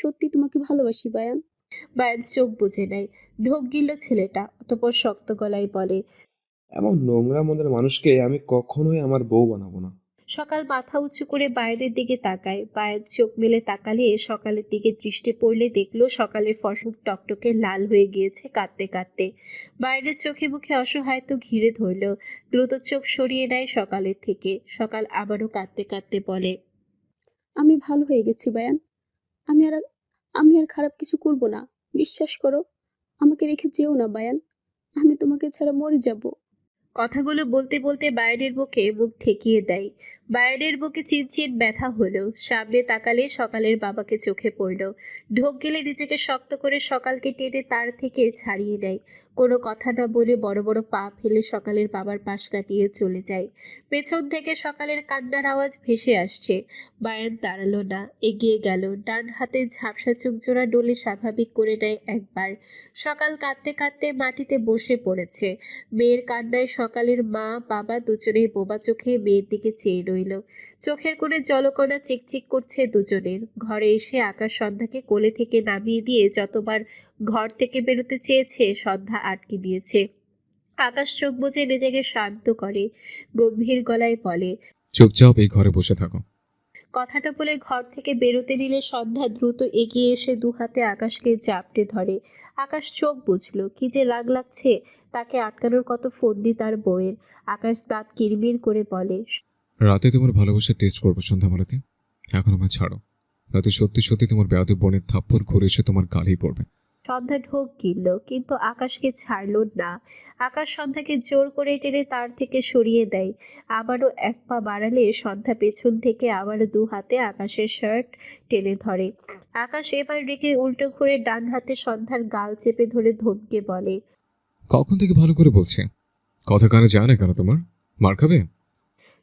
সত্যি তোমাকে ভালোবাসি বায়ান। বায়ান চোখ বুজে নেয়। ঢোক গিলল ছেলেটা, অতঃপর শক্ত গলায় বলে, এমন নোংরা মনের মানুষকে আমি কখনোই আমার বউ বানাবো না। সকাল মাথা উঁচু করে বায়ানের দিকে তাকায়। বায়ান চোখ মেলে তাকালে সকালের দিকে দৃষ্টি পড়লে দেখলো সকালের ফসল টকটকে লাল হয়ে গিয়েছে কাঁদতে কাঁদতে। বায়ানের চোখে মুখে অসহায়ত্ব ঘিরে ধরল। দ্রুত চোখ সরিয়ে নেয় সকালের থেকে। সকাল আবারও কাঁদতে কাঁদতে বলে, আমি ভালো হয়ে গেছি বায়ান। আমি আর আমি আর খারাপ কিছু করব না। বিশ্বাস করো, আমাকে রেখে যেও না বায়ান। আমি তোমাকে ছাড়া মরে যাব। কথাগুলো বলতে বলতে বায়ানের বুকে মুখ ঠেকিয়ে দেয়। বায়ানের বুকে চিনচিন ব্যথা হলো। সামনে তাকালে সকালের বাবাকে চোখে পড়ল। ঢোক গেলে নিজেকে শক্ত করে সকালকে টেনে তার থেকে ছাড়িয়ে নেয়। কোনো কথা না বলে বড় বড় পা ফেলে সকালের বাবার পাশ কাটিয়ে চলে যায়। পেছন থেকে সকালের কান্নার আওয়াজ ভেসে আসছে। বায়ান দাঁড়ালো না, এগিয়ে গেল। ডান হাতে ঝাপসা চোখ জোড়া ডলে স্বাভাবিক করে নেয় একবার। সকাল কাঁদতে কাঁদতে মাটিতে বসে পড়েছে। মেয়ের কান্নায় সকালের মা বাবা দুজনেই বোবা চোখে মেয়ের দিকে চেয়ে রইল। চোখের কোণে জলকণা চিকচিক করছে দুজনের। ঘরে এসে আকাশ সন্ধ্যাকে কোলে থেকে নামিয়ে দিয়ে যতবার ঘর থেকে বেরোতে চেয়েছে সন্ধ্যা আটকে দিয়েছে। আকাশ চোখ বুজে নিজেকে শান্ত করে, গম্ভীর গলায় বলে, চুপচাপ এই ঘরে বসে থাকো। কথাটা বলে ঘর থেকে বেরোতে নিলে সন্ধ্যা দ্রুত এগিয়ে এসে দু হাতে আকাশকে জাপটে ধরে। আকাশ চোখ বুঝলো, কি যে রাগ লাগছে। তাকে আটকানোর কত ফন্দি তার বউয়ের। আকাশ দাঁত কিরমির করে বলে, রাতে তোমার ভালোবাসা টেস্ট করবো সন্ধ্যামালাতে। এখন আমায় ছাড়ো। রাতে সত্যি সত্যি তোমার বেয়াদব বোনের থাপ্পড় ঘুরে এসে তোমার গালেই পড়বে। সন্ধ্যা ঢোক গিলল, কিন্তু আকাশকে ছাড়লো না। আকাশ সন্ধ্যাকে জোর করে টেনে তার থেকে সরিয়ে দেয়। আবারও এক পা বাড়ালে সন্ধ্যা পেছন থেকে আবারও দু হাতে আকাশের শার্ট টেনে ধরে। আকাশ এবার রেখে উল্টো ঘুরে ডান হাতে সন্ধ্যার গাল চেপে ধরে ধমকে বলে, কখন থেকে ভালো করে বলছে, কথা কানে যায় না কেন তোমার? মার খাবে?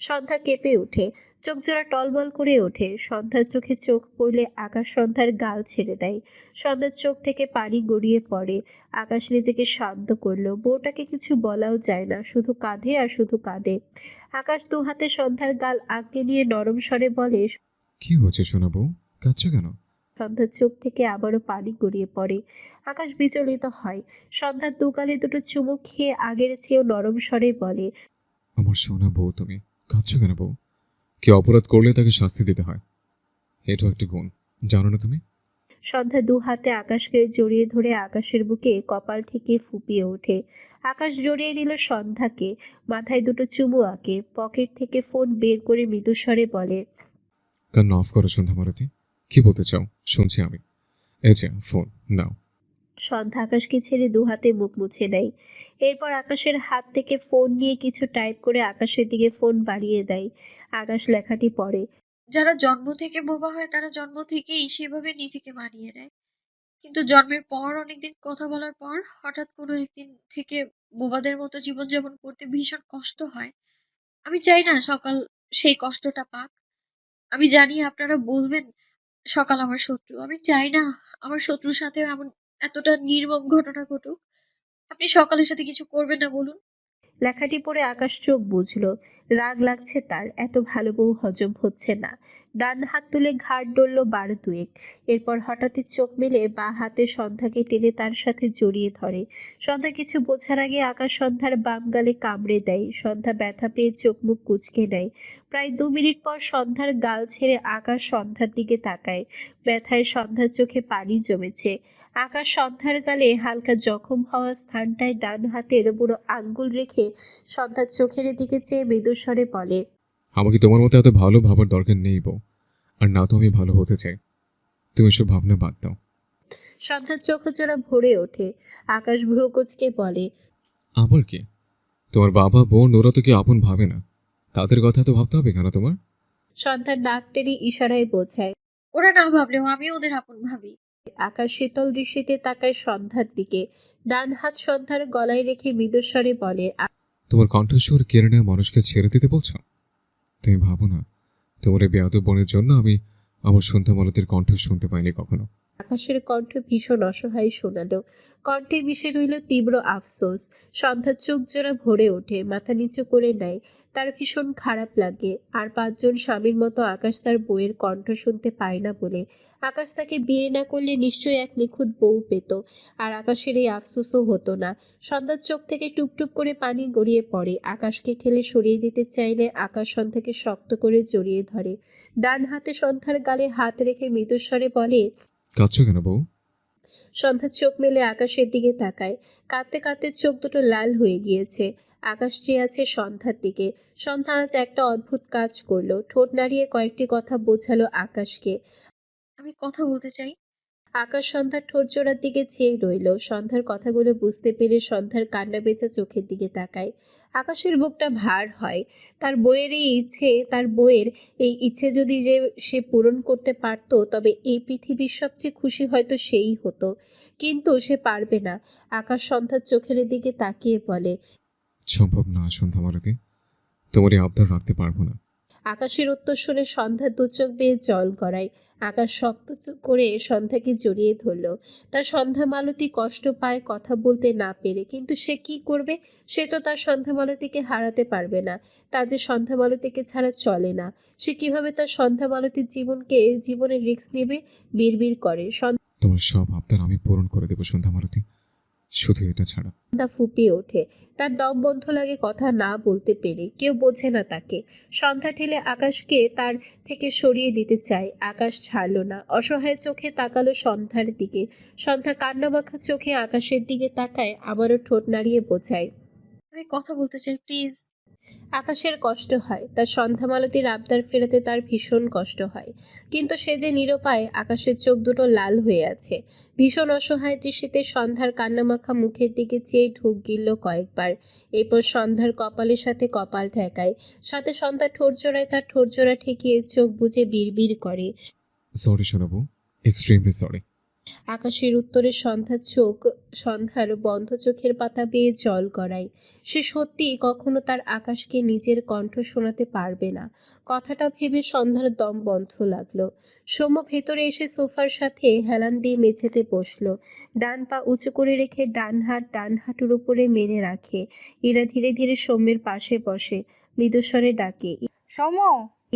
সন্ধ্যা কেঁপে ওঠে, চোখ জোড়া টলবল করে ওঠে। সন্ধ্যার চোখে চোখ পড়লে আকাশ সন্ধ্যার গাল ছেড়ে দেয়। সন্ধ্যার চোখ থেকে পানি গড়িয়ে পড়ে। আকাশ নিজেকে শান্ত করলো। বউটাকে কিছু বলাও যায় না, শুধু কাঁধে আর শুধু কাঁদে। আকাশ দু হাতে সন্ধ্যার গাল আগলে নিয়ে নরম স্বরে বলে, কি হচ্ছে শোনা বউ, কাঁদছো কেন? সন্ধ্যার চোখ থেকে আবারও পানি গড়িয়ে পড়ে। আকাশ বিচলিত হয়। সন্ধ্যার দু গালে দুটো চুমুক খেয়ে আগের চেয়েও নরম স্বরে বলে, আমার সোনা বউ তুমি, কাঁদছো কেন বউ? কে অপরাধ করলে তাকে শাস্তি দিতে হয়, এটাও একটা গুণ, জানো না তুমি? সন্ধ্যা দু হাতে আকাশকে জড়িয়ে ধরে আকাশের বুকে কপাল ঠেকিয়ে ফুপিয়ে ওঠে। আকাশ জড়িয়ে নিল সন্ধ্যাকে, মাথায় দুটো চুমু আঁকে। পকেট থেকে ফোন বের করে মৃদুস্বরে বলে, কান্না অফ করো সন্ধ্যামালাতে। কি বলতে চাও শুনছি আমি। এই যে ফোন নাও। সন্ধ্যা আকাশকে ছেড়ে দু হাতে মুখ মুছে নেয়। এরপর আকাশের হাত থেকে ফোন নিয়ে কিছু টাইপ করে আকাশের দিকে ফোন বাড়িয়ে দেয়। আকাশ লেখাটি পড়ে, যারা জন্ম থেকে বোবা হয় তারা জন্ম থেকেই সেভাবে নিজেকে মানিয়ে নেয়, কিন্তু জন্মের পর অনেকদিন কথা বলার পর হঠাৎ কোনো একদিন থেকে বোবাদের মতো জীবনযাপন করতে ভীষণ কষ্ট হয়। আমি চাই না সকাল সেই কষ্টটা পাক। আমি জানি আপনারা বলবেন সকাল আমার শত্রু, আমি চাই না আমার শত্রুর সাথে এমন এতটা নির্মম ঘটনা ঘটুক। আপনি সকালের সাথে কিছু করবেন না বলুন? লেখাটি পড়ে আকাশ চোখ বুঝল। রাগ লাগছে তার, এত ভালো বউ হজম হচ্ছে না। ডান হাত তুলে ঘাড় ডলল 12-2। এরপর হঠাৎই চোখ মেলে বা হাতে সন্ধ্যাকে টেনে তার সাথে জড়িয়ে ধরে। সন্ধ্যা কিছু বোঝার আগে আকাশ সন্ধ্যার বাম গালে কামড়ে দেয়। সন্ধ্যা ব্যথা পেয়ে চোখ মুখ কুঁচকে নেয়। প্রায় 2 মিনিট পর সন্ধ্যার গাল ছেড়ে আকাশ সন্ধ্যার দিকে তাকায়। ব্যথায় সন্ধ্যার চোখে পানি জমেছে। আকাশ সন্ধ্যার গালে হালকা জখম হওয়া স্থানটায় ডান হাতের বুড়ো আঙ্গুল রেখে সন্ধ্যার চোখের দিকে চেয়ে মৃদুস্বরে বলে, আমাকে তোমার মতো এত ভালো ভাবার দরকার নেই বউ, আর না তো আমি ভালো হতে চাই। তুমি এসব ভাবনা বাদ দাও। সন্ধ্যার চোখ জোড়া ভরে ওঠে। আকাশ ভ্রু কুঁচকে বলে, আবার কি? তোমার বাবা বোন ওরা তো কি আপন ভাবে না? তাদের কথা তো ভাবতে হবে কেন তোমার? সন্ধ্যার নাক টেনে ইশারায় বোঝায়। ওরা না ভাবলেও আমি ওদের আপন ভাবি। আকাশ শীতল দৃষ্টিতে তাকায় সন্ধ্যার দিকে। ডান হাত সন্ধ্যার গলায় রেখে মৃদুস্বরে বলে, তোমার কণ্ঠস্বর কেড়ে নেওয়া মানুষকে ছেড়ে দিতে বলছো? তুমি ভাবো না তোমার এই বেয়াদব বোনের জন্য আমি আমার সন্ধ্যামালতির কণ্ঠ শুনতে পাইনি কখনো। আকাশের কণ্ঠ ভীষণ অসহায় শোনালো। কণ্ঠে মিশে রইল তীব্র আফসোস। সন্ধ্যার চোখ জোড়া ভরে ওঠে, মাথা নিচু করে নেয়। তার ভীষণ খারাপ লাগে। আর পাঁচজন স্বামীর মতো আকাশ তার বউয়ের কণ্ঠ শুনতে পায় না বলে। আকাশ তাকে বিয়ে না করলে নিশ্চয়ই এক নিখুঁত বউ পেত, আর আকাশের এই আফসোসও হতো না। সন্ধ্যার চোখ থেকে টুপটুপ করে পানি গড়িয়ে পড়ে। আকাশকে ঠেলে সরিয়ে দিতে চাইলে আকাশ সন্ধ্যাকে শক্ত করে জড়িয়ে ধরে। ডান হাতে সন্ধ্যার গালে হাত রেখে মৃদুস্বরে বলে, কাঁদছো কেন বউ? সন্ধ্যা চোখ মেলে আকাশের দিকে তাকায়। কাঁদতে কাঁদতে চোখ দুটো লাল হয়ে গিয়েছে। আকাশ চেয়ে আছে সন্ধ্যার দিকে। সন্ধ্যা আজ একটা অদ্ভুত কাজ করলো। ঠোঁট নাড়িয়ে কয়েকটি কথা বোঝালো আকাশকে। আমি কথা বলতে চাই। আকাশ সন্ধ্যার ঠোঁট জোড়ার দিকে চেয়ে রইল। সন্ধ্যার কথাগুলো বুঝতে পেরে সন্ধ্যার কান্না বেচা চোখের দিকে তাকায়। আকাশের বুকটা ভার হয়। তার বইয়ের এই ইচ্ছে যদি যে সে পূরণ করতে পারত, তবে এই পৃথিবীর সবচেয়ে খুশি হয়তো সেই হতো। কিন্তু সে পারবে না। আকাশ সন্ধ্যার চোখের দিকে তাকিয়ে বলে, সম্ভব না সন্ধ্যামালতী, তোমার এই আবদার রাখতে পারবো না। আকাশের উত্তর শুনে সন্ধ্যা দু চোখ বেয়ে জল গড়ায়। আকাশ শক্ত করে সন্ধ্যাকে জড়িয়ে ধরল। তার সন্ধ্যা মালতী কষ্ট পায় কথা বলতে না পেরে, কিন্তু সে কি করবে? সে তো তার সন্ধ্যা মালতীকে হারাতে পারবে না। তার যে সন্ধ্যা মালতীকে ছাড়া চলে না। সে কিভাবে তার সন্ধ্যা মালতীর জীবনের রিস্ক নেবে? বিড়বিড় করে। তোমার সব আবদার আমি পূরণ করে দেবো সন্ধ্যামালতী, শুধু এটা ছাড়া। সন্ধ্যা ফুঁপিয়ে ওঠে। তার দম বন্ধ লাগে কথা না বলতে পেরে। কেউ বোঝে না তাকে। সন্ধ্যা ঠেলে আকাশকে তার থেকে সরিয়ে দিতে চায়। আকাশ ছাড়ল না। অসহায় চোখে তাকালো সন্ধ্যার দিকে। সন্ধ্যা কান্নামাখা চোখে আকাশের দিকে তাকায়, আবারও ঠোঁট নাড়িয়ে বোঝায়। আমি কথা বলতে চাই, প্লিজ। আকাশের কষ্ট হয়। তার সন্ধ্যা মালতীর আবদার ফেরাতে তার ভীষণ কষ্ট হয়। কিন্তু সে যে নিরুপায়। আকাশের চোখ দুটো লাল হয়ে আছে। ভীষণ অসহায় দৃষ্টিতে সন্ধ্যার কান্নামাখা মুখের দিকে চেয়ে ঢোক গিলল কয়েকবার। এরপর সন্ধ্যার কপালের সাথে কপাল ঠেকায়। সাথে সন্ধ্যা ঠোঁট জোড়ায় তার ঠোঁট জোড়া ঠেকিয়ে চোখ বুজে বিড়বিড় করে। সরি শোনাবো, এক্সট্রিমলি সরি। আকাশের উত্তরে সন্ধ্যার বন্ধ চোখের পাতা বেয়ে জল গড়ায়। সে সত্যি কখনো তার আকাশকে নিজের কণ্ঠ শোনাতে পারবে না। কথাটা ভেবে সন্ধ্যার দম বন্ধ লাগলো। সৌম্য ভেতরে এসে সোফার সাথে হেলান দিয়ে মেঝেতে বসলো। ডান পা উঁচু করে রেখে ডান হাঁটুর উপরে মেলে রাখে। ইরা ধীরে ধীরে সৌম্যের পাশে বসে। মৃদুস্বরে ডাকে, সৌম্য।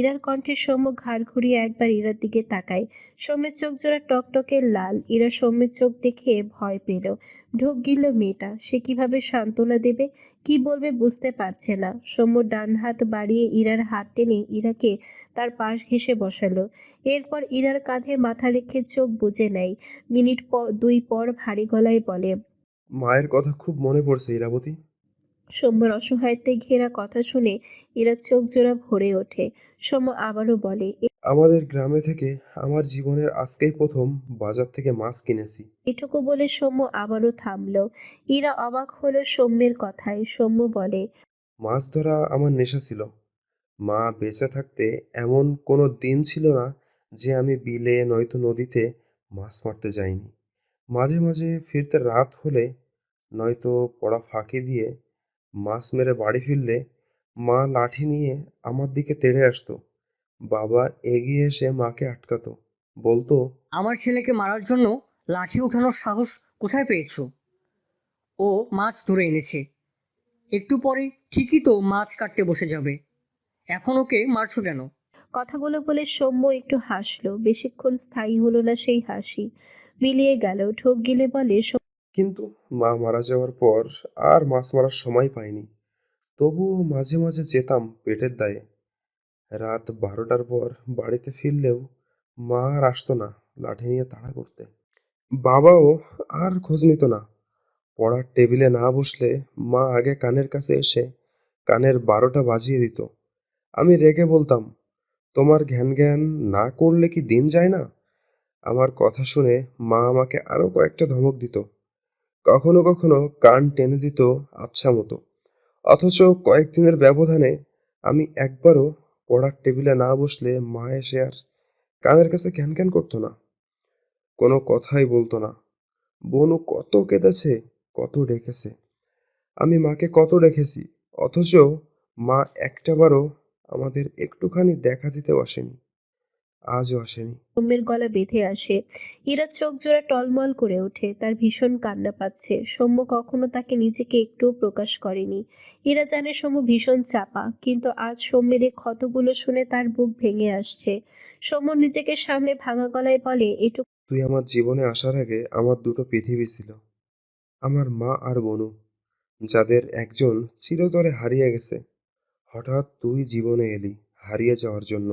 ইরার কণ্ঠে সৌম্য ঘাড় ঘুরিয়ে একবার ইরার দিকে তাকায়। সৌম্যের চোখ জোড়া টকটকে লাল। ইরা সৌম্যের চোখ দেখে ভয় পেল। ঢোক গিলল মেয়েটা। সে কিভাবে সান্ত্বনা দেবে, কি বলবে বুঝতে পারছে না। সৌম্য ডান হাত বাড়িয়ে ইরার হাত টেনে ইরাকে তার পাশ ঘেঁষে বসালো। এরপর ইরার কাঁধে মাথা রেখে চোখ বুজে নেয়। দুই পর ভারী গলায় বলে, মায়ের কথা খুব মনে পড়ছে ইরাবতী। সৌম্যর অসহায়ত্বে ঘেরা কথা শুনে ইরার চোখ জোড়া ভরে ওঠে। সৌম্য আবারও বলে, আমাদের গ্রামে থেকে আমার জীবনের আজকেই প্রথম বাজার থেকে মাছ কিনেছি। এটুকু বলে সৌম্য আবারও থামলো। ইরা অবাক হলো সৌম্যের কথায়। সৌম্য বলে, মাছ ধরা আমার নেশা ছিল। মা বেঁচে থাকতে এমন কোনো দিন ছিল না যে আমি বিলে নয়তো নদীতে মাছ মারতে যাইনি। মাঝে মাঝে ফিরতে রাত হলে নয়তো পড়া ফাঁকি দিয়ে মাছ মেরে বাড়ি ফিরলে মা লাঠি নিয়ে আমার দিকে তেড়ে আসতো। বাবা এগিয়ে এসে মাকে আটকাতো, বলতো, আমার ছেলেকে মারার জন্য লাঠি ওঠানোর সাহস কোথায় পেয়েছো? ও মাছ ধরে এনেছে, একটু পরে ঠিকই তো মাছ কাটতে বসে যাবে। এখন ওকে মারছো কেন? কথাগুলো বলে সৌম্য একটু হাসলো। বেশিক্ষণ স্থায়ী হলো না সেই হাসি। মিলিয়ে গেল। ঢোক গিলে বলে, কিন্তু মা মারা যাওয়ার পর আর মাছ মারার সময় পাইনি। তবুও মাঝে মাঝে যেতাম পেটের দায়ে। রাত 12টার পর বাড়িতে ফিরলেও মা আর আসতো না লাঠি নিয়ে তাড়া করতে। বাবাও আর খোঁজ নিত না। পড়ার টেবিলে না বসলে মা আগে কানের কাছে এসে কানের 12টা বাজিয়ে দিত। আমি রেগে বলতাম, তোমার জ্ঞান জ্ঞান না করলে কি দিন যায় না? আমার কথা শুনে মা আমাকে আরো কয়েকটা ধমক দিত। কখনো কখনো কান টেনে দিত আচ্ছা মতো। অথচ কয়েকদিনের ব্যবধানে আমি একবারও পড়ার টেবিলে না বসলে মা এসে আর কানের কাছে ক্যান ক্যান করতো না, কোনো কথাই বলতো না। বোনও কত কেঁদেছে, কত ডেকেছে, আমি মাকে কত ডেকেছি, অথচ মা একটাবারও আমাদের একটুখানি দেখা দিতেও আসেনি। আজও আসেনি। সৌম্যের গলা বেঁধে আসে। ইরার চোখ জোড়া টলমল করে ওঠে, তার ভীষণ কান্না পাচ্ছে। সৌম্য কখনো তাকে নিজেকে একটুও প্রকাশ করেনি। ইরা জানে সৌম্য ভীষণ চাপা, কিন্তু আজ সৌম্যের এই ক্ষতগুলো শুনে তার বুক ভেঙে আসছে। সৌম্য নিজেকে সামলে ভাঙা গলায় বলে, এটুকু তুই আমার জীবনে আসার আগে আমার দুটো পৃথিবী ছিল, আমার মা আর বনু, যাদের একজন চিরতরে হারিয়ে গেছে। হঠাৎ তুই জীবনে এলি হারিয়ে যাওয়ার জন্য।